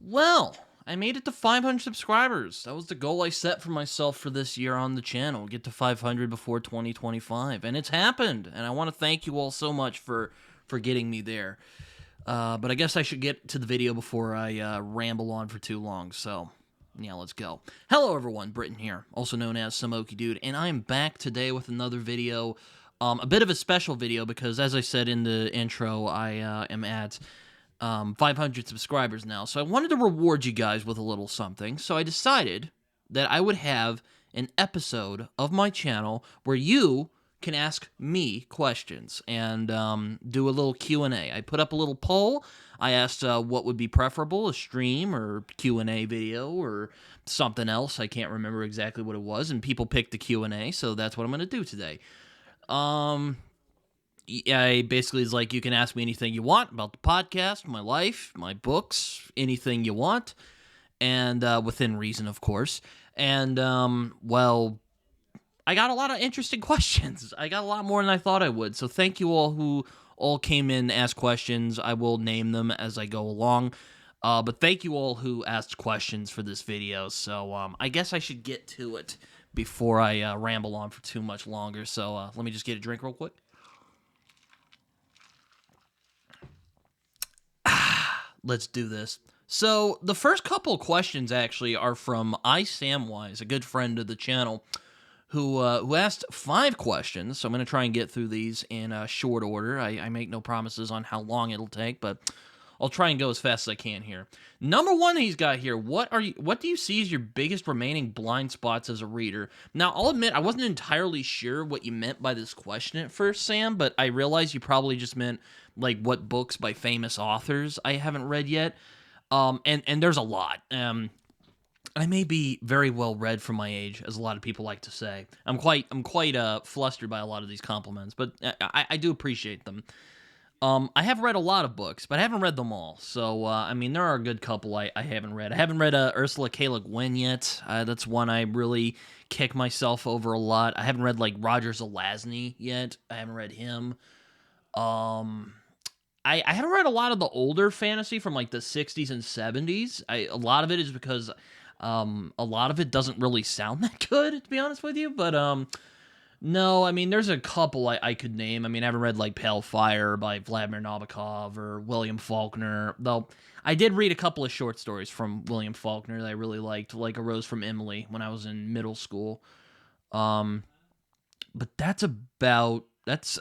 Well, I made it to 500 subscribers. That was the goal I set for myself for this year on the channel. Get to 500 before 2025, and it's happened. And I want to thank you all so much for getting me there. But I guess I should get to the video before I ramble on for too long. So, yeah, let's go. Hello, everyone. Britton here, also known as Samoki Dude, and I am back today with another video. A bit of a special video because, as I said in the intro, I am at 500 subscribers now. So I wanted to reward you guys with a little something. So I decided that I would have an episode of my channel where you can ask me questions and do a little Q&A. I put up a little poll. I asked what would be preferable, a stream or Q&A video or something else. I can't remember exactly what it was, and people picked the Q&A, so that's what I'm going to do today. I basically is like, you can ask me anything you want about the podcast, my life, my books, anything you want, and within reason, of course. And, well, I got a lot of interesting questions. I got a lot more than I thought I would. So thank you all who all came in and asked questions. I will name them as I go along. But thank you all who asked questions for this video. So I guess I should get to it before I ramble on for too much longer. So let me just get a drink real quick. Let's do this. So the first couple of questions actually are from iSamwise, a good friend of the channel, who asked 5 questions. So I'm going to try and get through these in short order. I make no promises on how long it'll take, but I'll try and go as fast as I can here. Number 1 he's got here, what do you see as your biggest remaining blind spots as a reader? Now, I'll admit I wasn't entirely sure what you meant by this question at first, Sam, but I realized you probably just meant like what books by famous authors I haven't read yet. And there's a lot. I may be very well read for my age, as a lot of people like to say. I'm quite flustered by a lot of these compliments, but I do appreciate them. I have read a lot of books, but I haven't read them all. So, I mean, there are a good couple I haven't read. I haven't read Ursula K. Le Guin yet. That's one I really kick myself over a lot. I haven't read, like, Roger Zelazny yet. I haven't read him. I haven't read a lot of the older fantasy from, like, the 60s and 70s. A lot of it is because a lot of it doesn't really sound that good, to be honest with you. But, no, I mean, there's a couple I could name. I mean, I haven't read, like, Pale Fire by Vladimir Nabokov or William Faulkner, though I did read a couple of short stories from William Faulkner that I really liked, like A Rose from Emily, when I was in middle school. But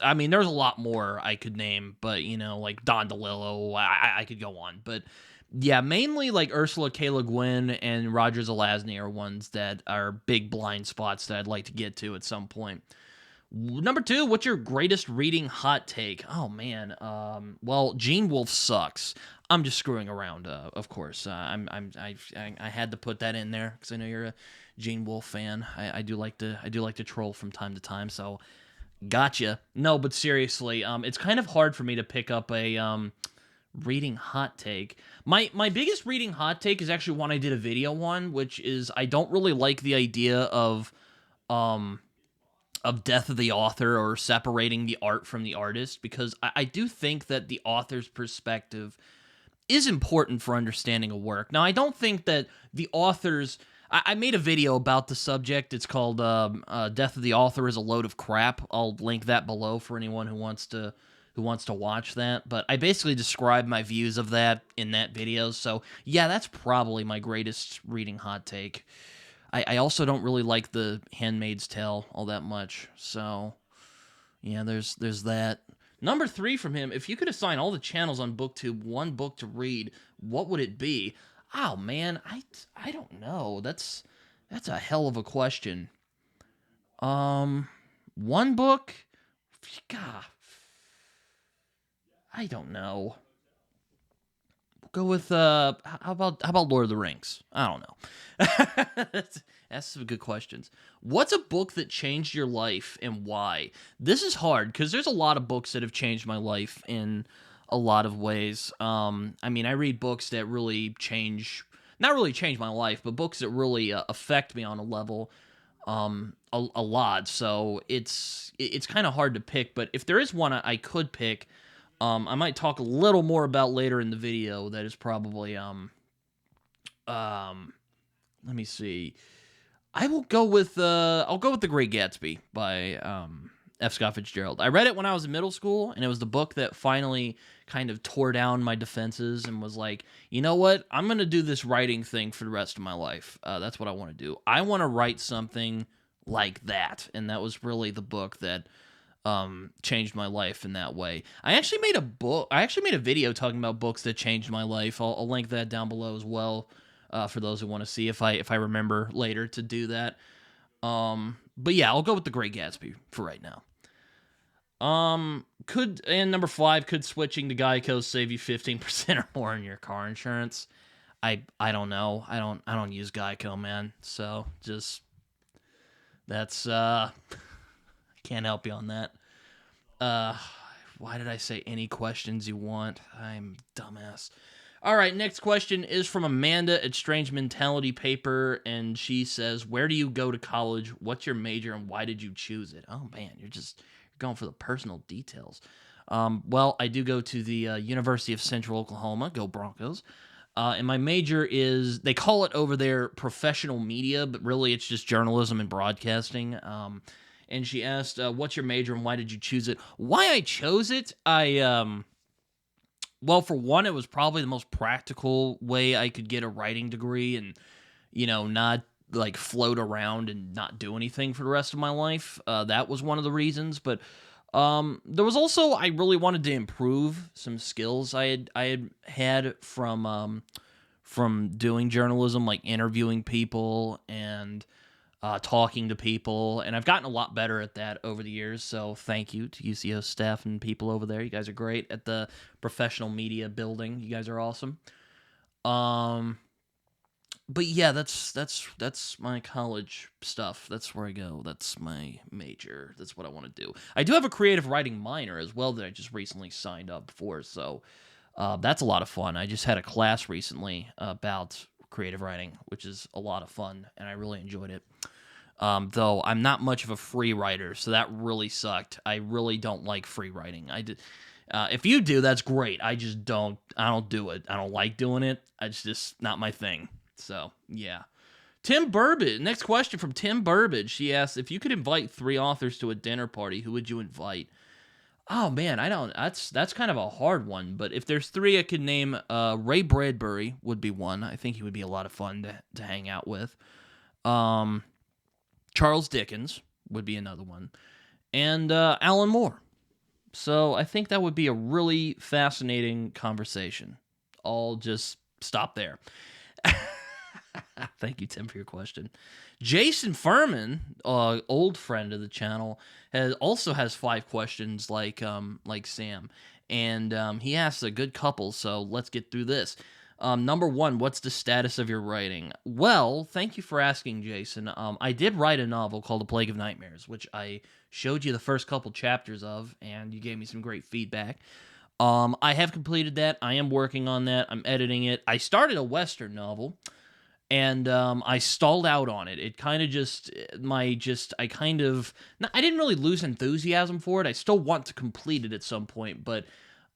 I mean, there's a lot more I could name, but, you know, like Don DeLillo, I could go on. But, yeah, mainly, like, Ursula K. Le Guin and Roger Zelazny are ones that are big blind spots that I'd like to get to at some point. Number 2, what's your greatest reading hot take? Oh, man. Well, Gene Wolfe sucks. I'm just screwing around, of course. I had to put that in there because I know you're a Gene Wolfe fan. I do like to troll from time to time, so gotcha. No, but seriously, it's kind of hard for me to pick up a reading hot take. My biggest reading hot take is actually one I did a video on, which is I don't really like the idea of death of the author or separating the art from the artist, because I do think that the author's perspective is important for understanding a work. Now, I don't think that the author's... I made a video about the subject. It's called Death of the Author is a Load of Crap. I'll link that below for anyone who wants to watch that. But I basically described my views of that in that video. So, yeah, that's probably my greatest reading hot take. I also don't really like The Handmaid's Tale all that much. So, yeah, there's that. Number 3 from him, if you could assign all the channels on BookTube one book to read, what would it be? Oh, man, I don't know. That's a hell of a question. One book? God, I don't know. We'll go with how about Lord of the Rings? I don't know. That's some good questions. What's a book that changed your life and why? This is hard because there's a lot of books that have changed my life in a lot of ways. I mean, I read books that really not really change my life, but books that really affect me on a level a lot. So it's kind of hard to pick, but if there is one I could pick, I might talk a little more about later in the video. That is probably Let me see. I will go with I'll go with The Great Gatsby by F. Scott Fitzgerald. I read it when I was in middle school, and it was the book that finally kind of tore down my defenses and was like, you know what? I'm gonna do this writing thing for the rest of my life. That's what I want to do. I want to write something like that, and that was really the book that changed my life in that way. I actually made a video talking about books that changed my life. I'll link that down below as well. For those who want to see if I remember later to do that. But yeah, I'll go with The Great Gatsby for right now. And number 5, could switching to Geico save you 15% or more on your car insurance? I don't know. I don't use Geico, man. So just that's I can't help you on that. Why did I say any questions you want? I'm dumbass. All right, next question is from Amanda at Strange Mentality Paper, and she says, where do you go to college? What's your major, and why did you choose it? Oh, man, you're going for the personal details. Well, I do go to the University of Central Oklahoma. Go Broncos. And my major is, they call it over there professional media, but really it's just journalism and broadcasting. And she asked, what's your major, and why did you choose it? Why I chose it, well, for one, it was probably the most practical way I could get a writing degree and, not like float around and not do anything for the rest of my life. That was one of the reasons. But there was also, I really wanted to improve some skills I had from doing journalism, like interviewing people and talking to people, and I've gotten a lot better at that over the years, so thank you to UCO staff and people over there. You guys are great at the professional media building. You guys are awesome. But yeah, that's my college stuff. That's where I go. That's my major. That's what I want to do. I do have a creative writing minor as well that I just recently signed up for, so that's a lot of fun. I just had a class recently about creative writing, which is a lot of fun, and I really enjoyed it. Though I'm not much of a free writer, so that really sucked. I really don't like free writing. If you do, that's great. I don't do it. I don't like doing it. It's just not my thing. So, yeah. Tim Burbage. Next question from Tim Burbage. She asks, if you could invite 3 authors to a dinner party, who would you invite? Oh, man, that's kind of a hard one, but if there's 3 I could name, Ray Bradbury would be one. I think he would be a lot of fun to hang out with. Charles Dickens would be another one, and Alan Moore. So I think that would be a really fascinating conversation. I'll just stop there. Thank you, Tim, for your question. Jason Furman, old friend of the channel, also has 5 questions like Sam, and he asks a good couple. So let's get through this. Number 1, what's the status of your writing? Well, thank you for asking, Jason. I did write a novel called A Plague of Nightmares, which I showed you the first couple chapters of, and you gave me some great feedback. I have completed that. I am working on that. I'm editing it. I started a Western novel, and I stalled out on it. It kind of I didn't really lose enthusiasm for it. I still want to complete it at some point, but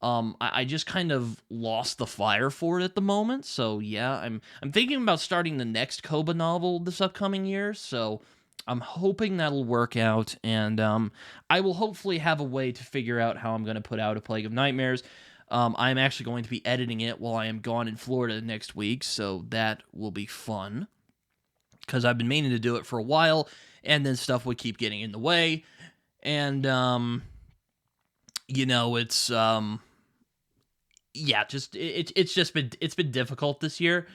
I just kind of lost the fire for it at the moment. So yeah, I'm thinking about starting the next Koba novel this upcoming year. So I'm hoping that'll work out, and I will hopefully have a way to figure out how I'm going to put out A Plague of Nightmares. I'm actually going to be editing it while I am gone in Florida next week, so that will be fun, because I've been meaning to do it for a while, and then stuff would keep getting in the way, and it's yeah, it's been difficult this year.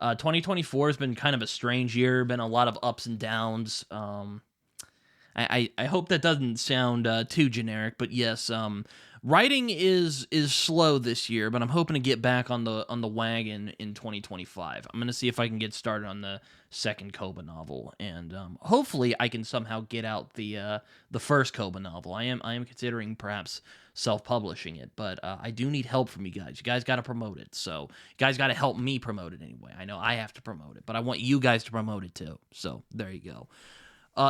2024 has been kind of a strange year, been a lot of ups and downs. I hope that doesn't sound too generic, but yes, writing is slow this year, but I'm hoping to get back on the wagon in 2025. I'm gonna see if I can get started on the second Koba novel, and hopefully I can somehow get out the first Koba novel. I am considering perhaps self-publishing it, but I do need help from you guys. You guys got to promote it, so you guys got to help me promote it anyway. I know I have to promote it, but I want you guys to promote it too. So there you go.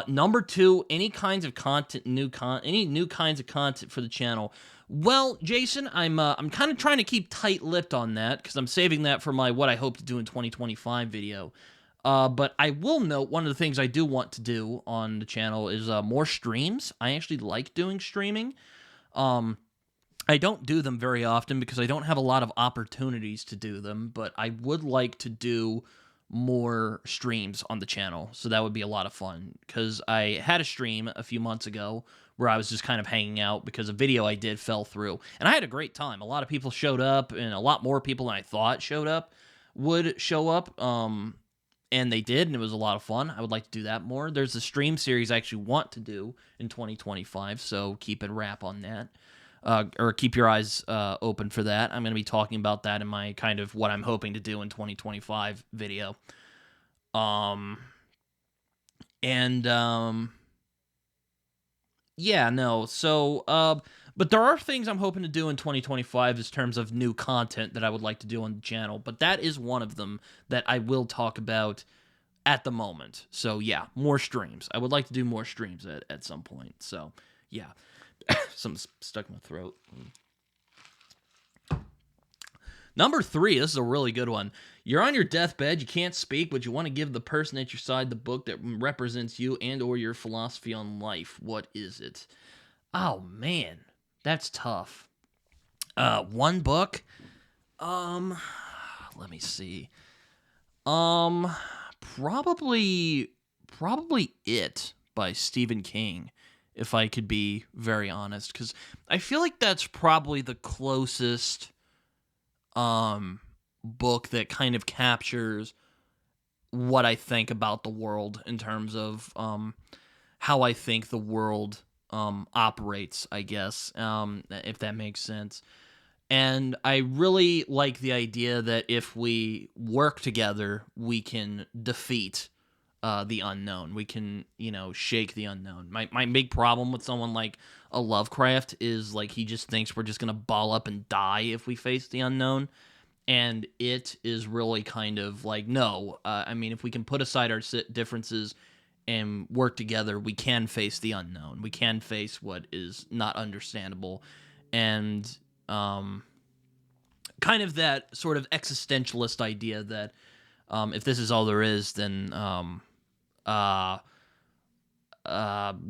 Number two, any kinds of content, any new kinds of content for the channel. Well, Jason, I'm kind of trying to keep tight-lipped on that because I'm saving that for my what I hope to do in 2025 video. But I will note one of the things I do want to do on the channel is more streams. I actually like doing streaming. I don't do them very often because I don't have a lot of opportunities to do them, but I would like to do more streams on the channel, so that would be a lot of fun, because I had a stream a few months ago where I was just kind of hanging out because a video I did fell through, and I had a great time. A lot of people showed up, and a lot more people than I thought would show up, and they did, and it was a lot of fun. I would like to do that more. There's a stream series I actually want to do in 2025, so keep a wrap on that. Or keep your eyes open for that. I'm going to be talking about that in my kind of what I'm hoping to do in 2025 video. Yeah, no. So, but there are things I'm hoping to do in 2025 in terms of new content that I would like to do on the channel. But that is one of them that I will talk about at the moment. So, yeah, more streams. I would like to do more streams at some point. So, yeah. Something's stuck in my throat. Number 3, this is a really good one. You're on your deathbed, you can't speak, but you want to give the person at your side the book that represents you and or your philosophy on life. What is it? Oh, man. That's tough. One book? Let me see. Probably It by Stephen King, if I could be very honest, because I feel like that's probably the closest book that kind of captures what I think about the world in terms of how I think the world operates, I guess, if that makes sense. And I really like the idea that if we work together, we can defeat the unknown. We can, shake the unknown. My big problem with someone like a Lovecraft is, like, he just thinks we're just going to ball up and die if we face the unknown. And it is really kind of like, no. I mean, if we can put aside our differences and work together, we can face the unknown. We can face what is not understandable. And kind of that sort of existentialist idea that if this is all there is, then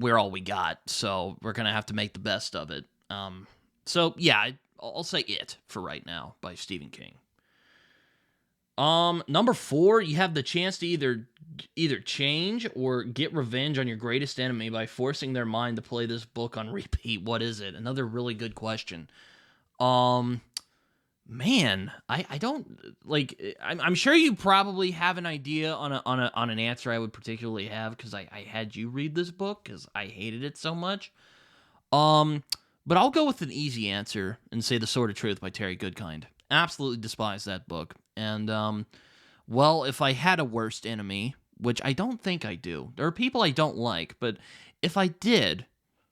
we're all we got, so we're gonna have to make the best of it. So yeah, I'll say It for right now by Stephen King. Number 4, you have the chance to either change or get revenge on your greatest enemy by forcing their mind to play this book on repeat. What is it? Another really good question. Man, I don't like. I'm sure you probably have an idea on an answer I would particularly have, because I had you read this book because I hated it so much. But I'll go with an easy answer and say The Sword of Truth by Terry Goodkind. Absolutely despise that book. And well, if I had a worst enemy, which I don't think I do, there are people I don't like, but if I did,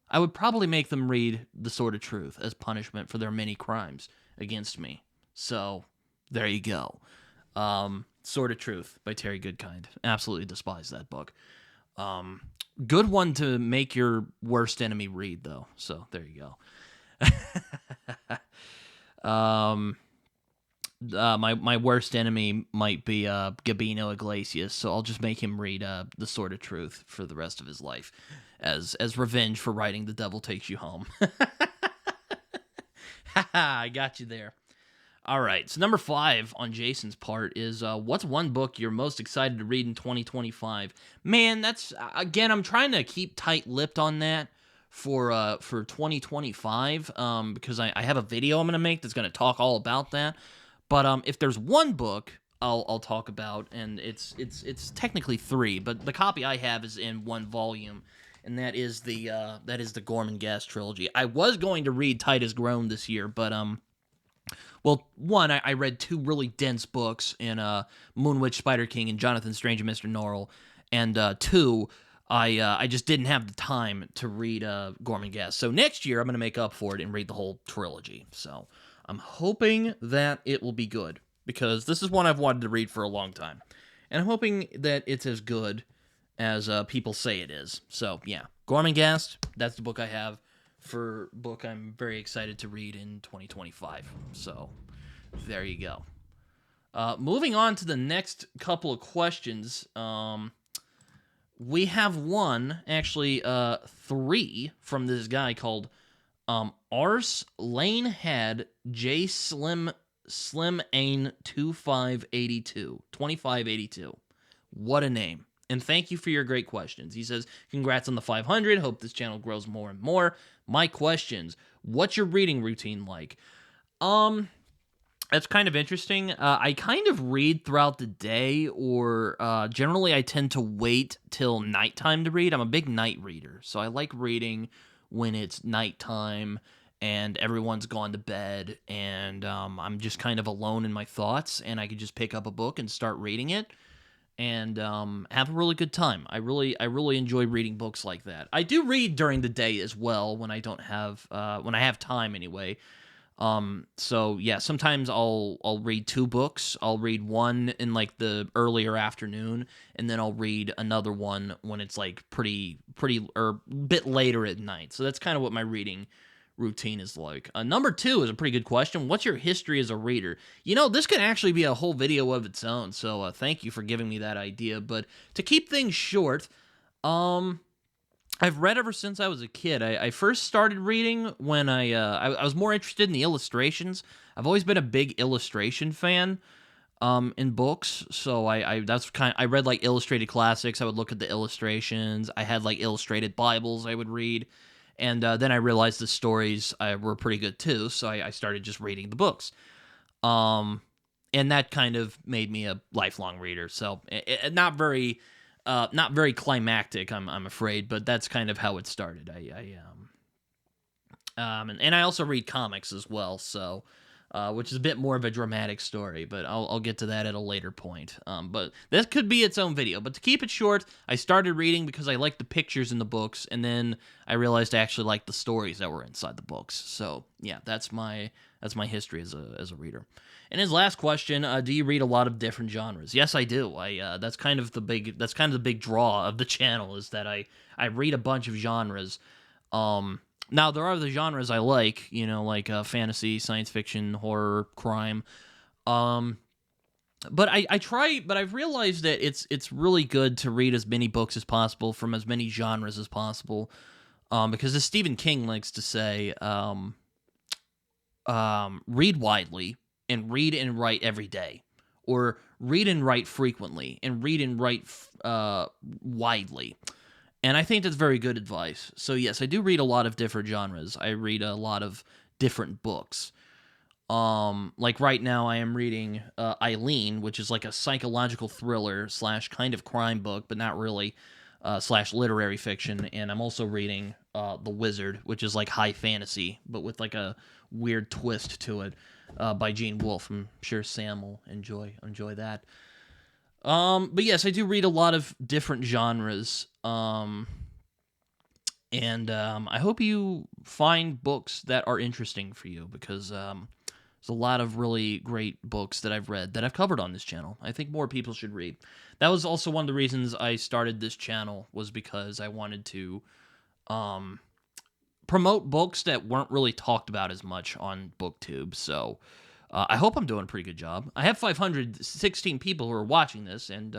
I would probably make them read The Sword of Truth as punishment for their many crimes against me. So, there you go. Sword of Truth by Terry Goodkind. Absolutely despise that book. Good one to make your worst enemy read, though. So, there you go. My worst enemy might be Gabino Iglesias, so I'll just make him read The Sword of Truth for the rest of his life as revenge for writing The Devil Takes You Home. I got you there. All right, so number 5 on Jason's part is what's one book you're most excited to read in 2025? Man, that's, again, I'm trying to keep tight-lipped on that for 2025 because I have a video I'm going to make that's going to talk all about that. But if there's one book I'll talk about, and it's technically 3, but the copy I have is in 1 volume, and that is the Gormenghast trilogy. I was going to read Titus Groan this year, but well, 1, I read 2 really dense books in Moonwitch, Spider King, and Jonathan Strange and Mr. Norrell, and 2, I just didn't have the time to read Gormenghast. So next year I'm going to make up for it and read the whole trilogy. So I'm hoping that it will be good, because this is one I've wanted to read for a long time, and I'm hoping that it's as good as people say it is. So yeah, Gormenghast. That's the book I have for book I'm very excited to read in 2025. So there you go. Moving on to the next couple of questions. We have one, actually, three from this guy called Ars Lane Had J Slim Ain 2582. What a name. And thank you for your great questions. He says, congrats on the 500. Hope this channel grows more and more. My questions. What's your reading routine like? That's kind of interesting. I kind of read throughout the day, or generally I tend to wait till nighttime to read. I'm a big night reader, so I like reading when it's nighttime and everyone's gone to bed, and I'm just kind of alone in my thoughts, and I could just pick up a book and start reading it, and have a really good time. I really enjoy reading books like that. I do read during the day as well when I don't have when I have time anyway. So yeah, sometimes I'll read two books. I'll read one in like the earlier afternoon, and then I'll read another one when it's like pretty or a bit later at night. So that's kind of what my reading routine is like. Number two is a pretty good question. What's your history as a reader? You know, this could actually be a whole video of its own. So thank you for giving me that idea. But to keep things short, I've read ever since I was a kid. I first started reading when I was more interested in the illustrations. I've always been a big illustration fan in books, so I read like illustrated classics. I would look at the illustrations. I had like illustrated Bibles I would read, and then I realized the stories were pretty good too. So I started just reading the books, and that kind of made me a lifelong reader. So not very climactic, I'm afraid, but that's kind of how it started. And I also read comics as well, so which is a bit more of a dramatic story, but I'll get to that at a later point. But this could be its own video. But to keep it short, I started reading because I liked the pictures in the books, and then I realized I actually liked the stories that were inside the books. So yeah, that's my history as a reader. And his last question: do you read a lot of different genres? Yes, I do. That's kind of the big draw of the channel, is that I read a bunch of genres. Now there are the genres I like, like fantasy, science fiction, horror, crime. But I've realized that it's really good to read as many books as possible from as many genres as possible. Because as Stephen King likes to say, read widely and read and write every day, or read and write frequently and read and write widely. And I think that's very good advice. So yes, I do read a lot of different genres. I read a lot of different books. Like right now I am reading Eileen, which is like a psychological thriller / kind of crime book, but not really, / literary fiction. And I'm also reading The Wizard, which is like high fantasy, but with like a weird twist to it, by Gene Wolfe. I'm sure Sam will enjoy that. But yes, I do read a lot of different genres. And I hope you find books that are interesting for you, because there's a lot of really great books that I've read that I've covered on this channel. I think more people should read. That was also one of the reasons I started this channel, was because I wanted to promote books that weren't really talked about as much on BookTube. So I hope I'm doing a pretty good job. I have 516 people who are watching this, and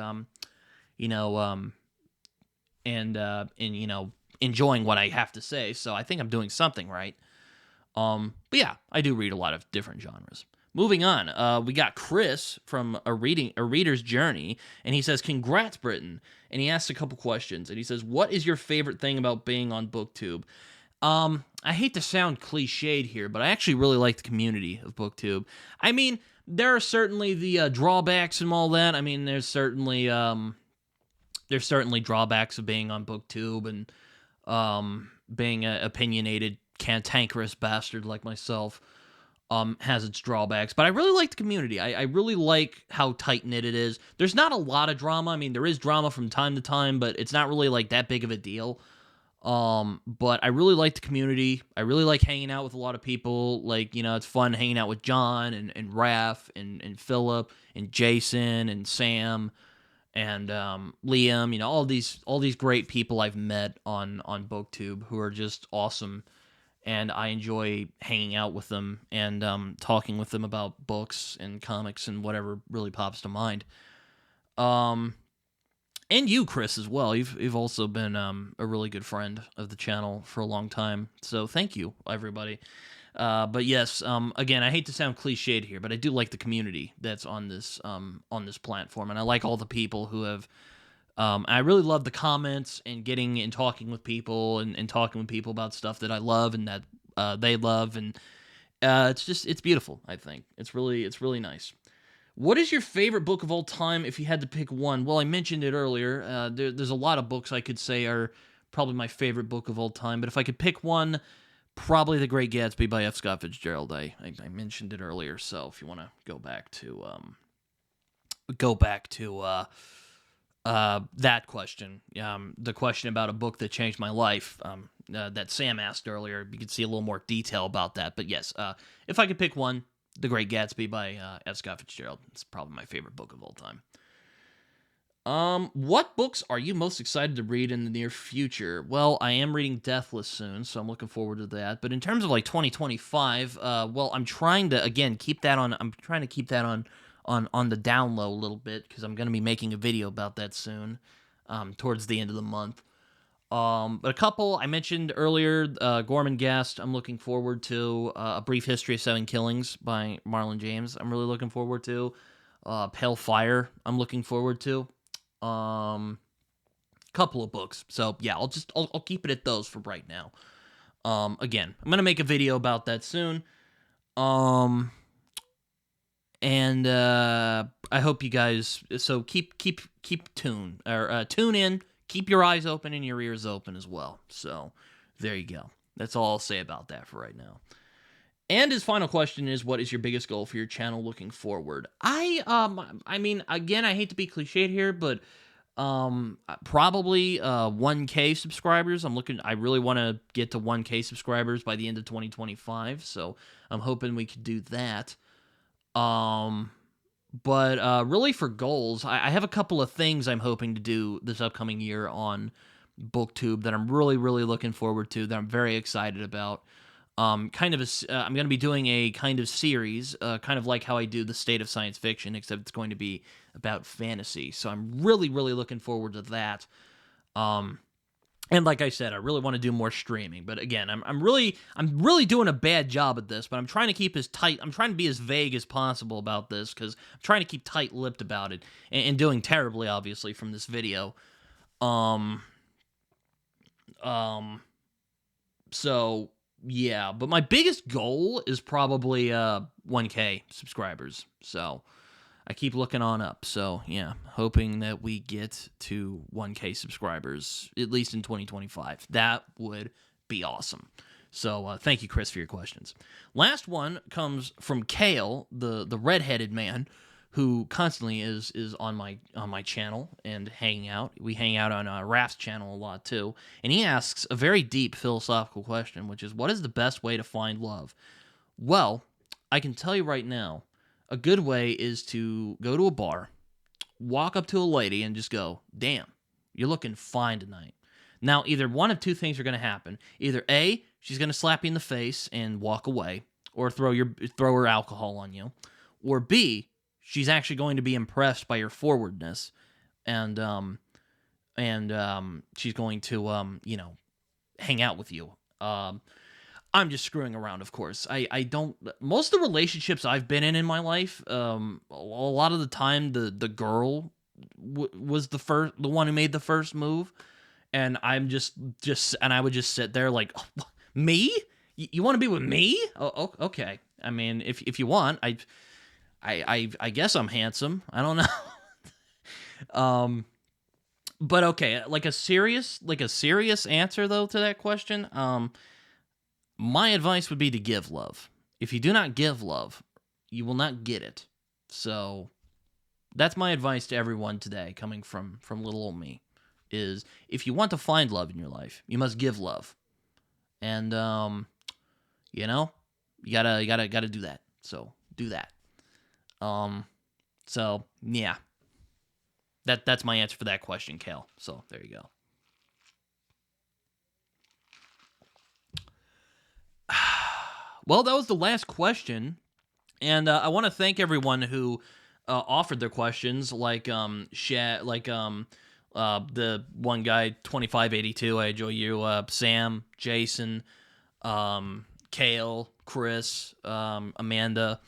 enjoying what I have to say. So I think I'm doing something right. But yeah, I do read a lot of different genres. Moving on, we got Chris from a Reader's Journey, and he says, "Congrats, Britton." And he asks a couple questions, and he says, "What is your favorite thing about being on BookTube?" I hate to sound cliched here, but I actually really like the community of BookTube. I mean, there are certainly the drawbacks and all that. I mean, there's certainly drawbacks of being on BookTube, and being an opinionated, cantankerous bastard like myself has its drawbacks. But I really like the community. I really like how tight-knit it is. There's not a lot of drama. I mean, there is drama from time to time, but it's not really like that big of a deal. But I really like the community. I really like hanging out with a lot of people. Like, it's fun hanging out with John and Raph and Philip and Jason and Sam and Liam, all these great people I've met on BookTube who are just awesome, and I enjoy hanging out with them and talking with them about books and comics and whatever really pops to mind. Um, and you, Chris, as well. You've also been a really good friend of the channel for a long time. So thank you, everybody. But yes, again, I hate to sound cliched here, but I do like the community that's on this platform, and I like all the people who have. I really love the comments and getting and talking with people and talking with people about stuff that I love and that they love, and it's beautiful. I think it's really nice. What is your favorite book of all time if you had to pick one? Well, I mentioned it earlier. There's a lot of books I could say are probably my favorite book of all time, but if I could pick one, probably The Great Gatsby by F. Scott Fitzgerald. I mentioned it earlier, so if you want to go back to that question, the question about a book that changed my life, that Sam asked earlier, you could see a little more detail about that. But yes, if I could pick one, The Great Gatsby by F. Scott Fitzgerald. It's probably my favorite book of all time. What books are you most excited to read in the near future? Well, I am reading Deathless soon, so I'm looking forward to that. But in terms of like 2025, well, I'm trying to again keep that on. I'm trying to keep that on the down low a little bit because I'm going to be making a video about that soon, towards the end of the month. But a couple I mentioned earlier, Gormenghast. I'm looking forward to A Brief History of Seven Killings by Marlon James. I'm really looking forward to Pale Fire. I'm looking forward to. Couple of books. So yeah, I'll keep it at those for right now. Again, I'm gonna make a video about that soon. Um, and I hope you guys. So keep tune in. Keep your eyes open and your ears open as well. So there you go. That's all I'll say about that for right now. And his final question is, what is your biggest goal for your channel looking forward? I mean, again, I hate to be cliched here, but probably 1K subscribers. I really want to get to 1K subscribers by the end of 2025, so I'm hoping we could do that. But really for goals, I have a couple of things I'm hoping to do this upcoming year on BookTube that I'm really, really looking forward to, that I'm very excited about. I'm going to be doing a kind of series, kind of like how I do the State of Science Fiction, except it's going to be about fantasy. So I'm really, really looking forward to that. And like I said, I really want to do more streaming. But again, I'm really doing a bad job at this. But I'm trying to keep I'm trying to be as vague as possible about this because I'm trying to keep tight-lipped about it and doing terribly, obviously, from this video. So yeah, but my biggest goal is probably 1K subscribers. So I keep looking on up. So yeah, hoping that we get to 1K subscribers at least in 2025. That would be awesome. So thank you, Chris, for your questions. Last one comes from Kale, the redheaded man, who constantly is on my channel and hanging out. We hang out on Raph's channel a lot too, and he asks a very deep philosophical question, which is, what is the best way to find love? Well, I can tell you right now, a good way is to go to a bar, walk up to a lady, and just go, "Damn, you're looking fine tonight." Now, either one of two things are going to happen. Either A, she's going to slap you in the face and walk away, or throw her alcohol on you, or B, she's actually going to be impressed by your forwardness, and she's going to hang out with you. I'm just screwing around, of course. I don't. Most of the relationships I've been in my life, a lot of the time, the girl was the one who made the first move, and I'm just and I would just sit there like, oh, me? You want to be with me? Oh, okay. I mean, if you want, I guess I'm handsome. I don't know. But okay, like a serious answer though to that question. My advice would be to give love. If you do not give love, you will not get it. So that's my advice to everyone today, coming from little old me, is if you want to find love in your life, you must give love. And you gotta do that. So do that. So yeah. That's my answer for that question, Kale. So there you go. Well, that was the last question, and I want to thank everyone who offered their questions, like the one guy 2582. I enjoy you, Sam, Jason, Kale, Chris, Amanda,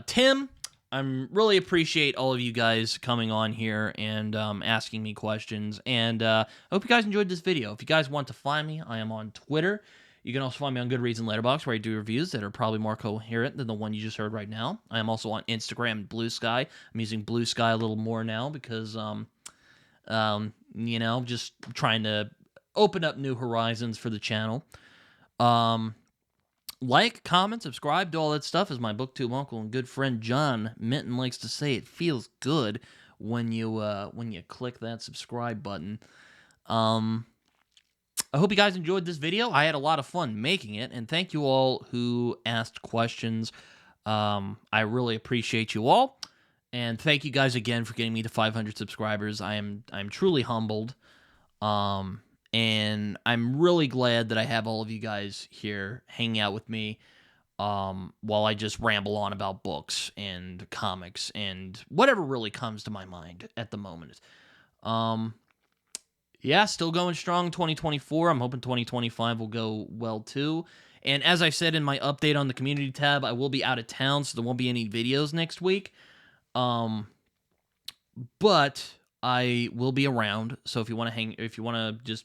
Tim. Really appreciate all of you guys coming on here and asking me questions. And I hope you guys enjoyed this video. If you guys want to find me, I am on Twitter. You can also find me on Goodreads and Letterboxd, where I do reviews that are probably more coherent than the one you just heard right now. I am also on Instagram and Blue Sky. I'm using Blue Sky a little more now because, just trying to open up new horizons for the channel. Like, comment, subscribe, do all that stuff. As my booktube uncle and good friend John Minton likes to say, it feels good when you click that subscribe button. I hope you guys enjoyed this video. I had a lot of fun making it, and thank you all who asked questions. I really appreciate you all, and thank you guys again for getting me to 500 subscribers. I'm truly humbled, and I'm really glad that I have all of you guys here hanging out with me while I just ramble on about books and comics and whatever really comes to my mind at the moment. Yeah, still going strong 2024. I'm hoping 2025 will go well too. And as I said in my update on the community tab, I will be out of town, so there won't be any videos next week. But I will be around. So if you want to just,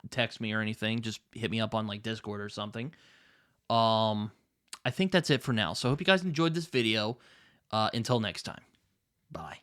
text me or anything, just hit me up on like Discord or something. I think that's it for now. So I hope you guys enjoyed this video. Until next time. Bye.